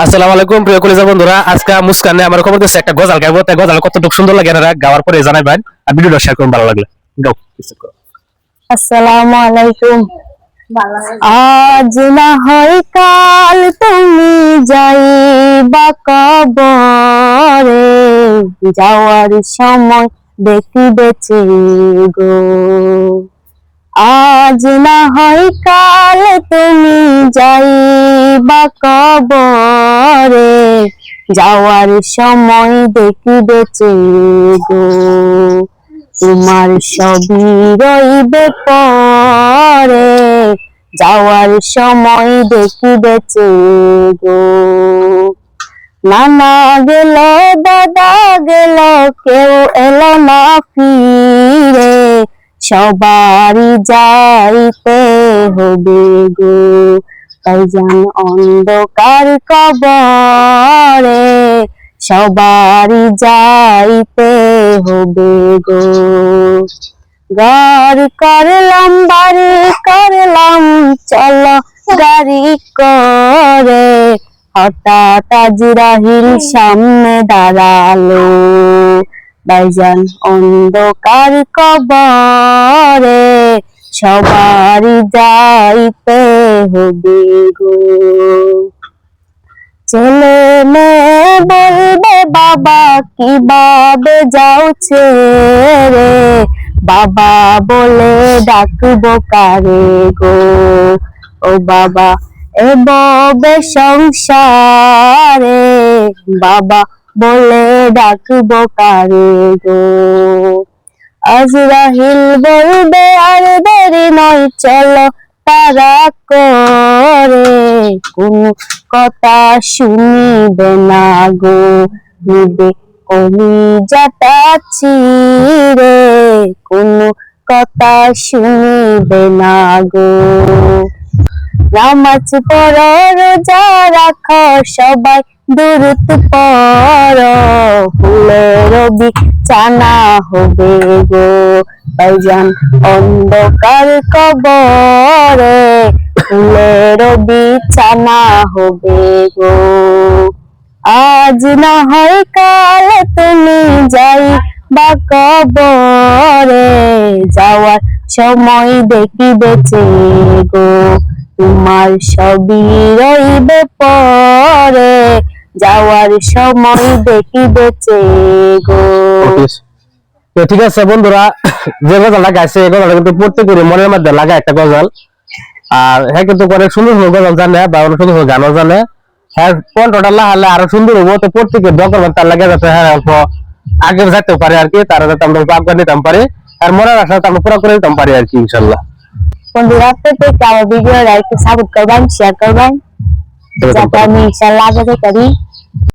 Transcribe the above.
আসসালামু আলাইকুম প্রিয় কলিজা বন্ধুরা, আজকে মুস্কানে আমার খবর দিচ্ছে একটা গজাল গাইবো। তাই গজাল কতটুকু সুন্দর লাগে এরা গাওয়ার পরে জানাইবেন আর ভিডিওটা শেয়ার করুন ভালো লাগলে। গাও। আসসালামু আলাইকুম। আজ না হয় কাল তুমি যাইবা কবরে, যাওয়ার সময় দেখিবেছে গো। আজ না হয় কাল তুমি যাইবা কবরে, যাওয়ার সময় দেখিবেছে গো। তোমার সবই রইবে পরে, যাওয়ার সময় দেখিবেছে গো। নানা গেল দাদা গেল, কেউ এলো না ফিরে, সবারই যাইতে হবে গো। তাই জান অন্ধকার কবরে, সবারই যাইতে হবে গো। ঘর করলাম বাড়ি করলাম, চলো গাড়ি করে, হঠাৎ আজরাহিল সামনে দাঁড়ালো। ভাইজান অন্ধকার কবরে, সবারই যাইতে হবে গো। ছেলে মেয়ে বলবে বাবা কিভাবে যাও ছেড়ে, বাবা বলে ডাকবো কারে গো। ও বাবা এভাবে সংসারে, বাবা বলে ডাকবো কারে গো। আজরাহিল বলবে আর দেরি নয়, চলো তারা করে, কোন কথা শুনিবে না গো। নিবে কলিজাটা ছিঁড়ে, কোন কথা শুনিবে না গো। নামাজ পড়ো রোজা রাখো, সবাই দুরুদ পড়ো, ফুলের বিছানা হবে গো। ভাইজান অন্ধকার কবরে, ফুলের বিছানা হবে গো। আজ না হয় কাল তুমি যাইবা কবরে, যাওয়ার সময় দেখিবেছে গো। তোমার সবই রইবে পরে, যাওয়ার সময় দেখিবেছে গো। তো ঠিক আছে বন্ধুরা, যে গজালটা গাইছে এই গজালটা কিন্তু প্রত্যেকেরই মনের মধ্যে লাগা একটা গজাল। আর হ্যাঁ কিন্তু অনেক সুন্দর সুন্দর গজাল জানে বা অনেক সুন্দর সুন্দর গানও জানে। হ্যাঁ কণ্ঠটা লাগালে আরো সুন্দর হবো। তো প্রত্যেকে দোয়া করবেন তার লাগে যাতে হ্যাঁ অল্প আগে যাইতে পারে আর কি, তারা যাতে আমরা আফগান নিতাম পারি আর মনের আশা আমরা পুরো করে দিতাম পারি আর কি ইনশাল্লাহ। বন্ধুরা প্রত্যেকে আমার ভিডিওটা একটু সাপোর্ট করবেন, শেয়ার করবেন, যাতে আমি ইনশাল্লাহ আগাতে পারি।